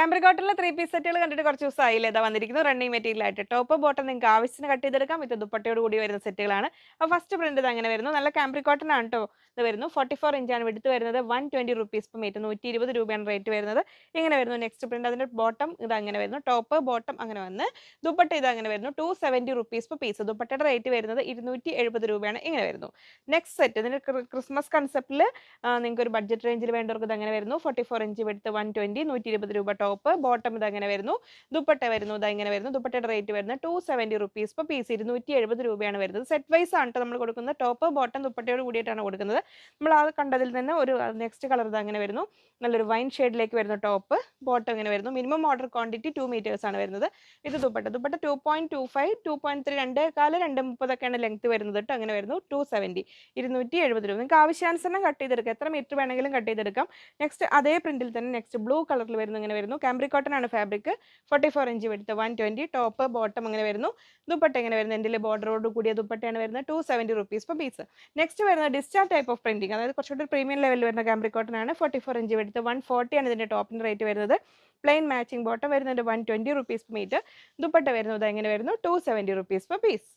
Cambric കോട്ടണിലെ 3 piece സെറ്റുകൾ കണ്ടിട്ട് കുറച്ച് ദിവസമായില്ലേ ഇതാ വന്നിരിക്കുന്നു റണ്ണിങ് മെറ്റീരിയൽ ആയിട്ട്. ടോപ്പ് ബോട്ടം നിങ്ങൾക്ക് ആവശ്യത്തിന് കട്ട് ചെയ്തെടുക്കാം. വിത്ത് ദുപ്പട്ടയോട് കൂടി വരുന്ന സെറ്റുകളാണ്. അപ്പോൾ ഫസ്റ്റ് പ്രിന്റ് ഇത് അങ്ങനെ വരുന്നു. നല്ല കാംബ്രിക് കോട്ടൺ ആണ് ട്ടോ. ഇത് വരുന്നു 44 ഇഞ്ചാണ് വിഡ്ത്ത് വരുന്നത്. 120 റുപ്പീസ് പെർ മീറ്റർ, 120 രൂപയാണ് റേറ്റ് വരുന്നത്. ഇങ്ങനെ വരുന്നു നെക്സ്റ്റ് പ്രിന്റ്. അതിന്റെ ബോട്ടം ഇത് അങ്ങനെ വരുന്നു. ടോപ്പ് ബോട്ടം അങ്ങനെ വന്ന് ദുപ്പട്ട ഇത് അങ്ങനെ വരുന്നു. 270 റുപ്പീസ് പെർ പീസ്. ദുപ്പട്ടയുടെ റേറ്റ് വരുന്നത് 270 രൂപയാണ്. ഇങ്ങനെ വരുന്നു നെക്സ്റ്റ് സെറ്റ്. ഇതിന് ക്രിസ്മസ് കൺസെപ്റ്റിൽ നിങ്ങൾക്ക് ഒരു ബഡ്ജറ്റ് റേഞ്ചിൽ വേണ്ടവർക്ക് ഇത് അങ്ങനെ വരുന്നു. 44 ഇഞ്ച് വിഡ്ത്ത്, 120, 120 രൂപ ടോപ്പ് ബോട്ടം ഇത് അങ്ങനെ വരുന്നു. ദുപ്പട്ട വരുന്നു ഇത് ഇങ്ങനെ വരുന്നു. ദുപ്പട്ടയുടെ റേറ്റ് വരുന്നത് 270 റുപ്പീസ് പെർ പീസ്, 270 രൂപയാണ് വരുന്നത്. സെറ്റ് വൈസ് ആണ് നമ്മൾ കൊടുക്കുന്നത്. ടോപ്പ് ബോട്ടം ദുപ്പട്ടയോട് കൂടിയിട്ടാണ് കൊടുക്കുന്നത്. നമ്മൾ ആ കണ്ടതിൽ തന്നെ ഒരു നെക്സ്റ്റ് കളർ ഇത് അങ്ങനെ വരുന്നു. നല്ലൊരു വൈൻ ഷെയ്ഡിലേക്ക് വരുന്ന ടോപ്പ് ബോട്ടം ഇങ്ങനെ വരുന്നു. മിനിമം ഓർഡർ ക്വാണ്ടിറ്റി 2 മീറ്റേഴ്സ് ആണ് വരുന്നത്. ഇത് ദുപ്പട്ട 2.25, 2.3, 2.4, 2.30 ഒക്കെയാണ് ലെങ്ത് വരുന്നത് കേട്ടോ. അങ്ങനെ വരുന്നു 270, 270 രൂപ. നിങ്ങൾക്ക് ആവശ്യാനുസരണം കട്ട് ചെയ്തെടുക്കാം. എത്ര മീറ്റർ വേണമെങ്കിലും കട്ട് ചെയ്തെടുക്കാം. നെക്സ്റ്റ് അതേ പ്രിന്റിൽ തന്നെ നെക്സ്റ്റ് ബ്ലൂ കളറിൽ വരുന്നു. ഇങ്ങനെ വരുന്നു. കാംബ്രിക് കോട്ടൺ ആണ് fabric. 44 inch width, 120 top bottom അങ്ങനെ വരുന്നു. ദുപ്പട്ട ഇങ്ങനെ വരുന്നത് എൻ്റെ ബോർഡറോട് കൂടിയ ദുപ്പട്ടയാണ് വരുന്നത്. 270 റുപ്പീസ് പെർ പീസ്. നെക്സ്റ്റ് വരുന്നത് ഡിസ്ചാർജ് ടൈപ്പ് ഓഫ് പ്രിന്റിംഗ്, അതായത് കുറച്ചുകൂടി പ്രീമിയം ലെവലിൽ വരുന്ന കാംബ്രിക് കോട്ടൺ ആണ്. 44 ഇഞ്ച് വിഡ്ത്ത്, 140 ആണ് ഇതിന്റെ ടോപ്പിന്റെ റേറ്റ് വരുന്നത്. പ്ലെയിൻ മാച്ചിങ് ബോട്ടം വരുന്നുണ്ട് 120 റുപ്പീസ് പെർ മീറ്റർ. ദുപ്പട്ട വരുന്നത് എങ്ങനെ വരുന്നു 270 റുപ്പീസ് പെർ പീസ്.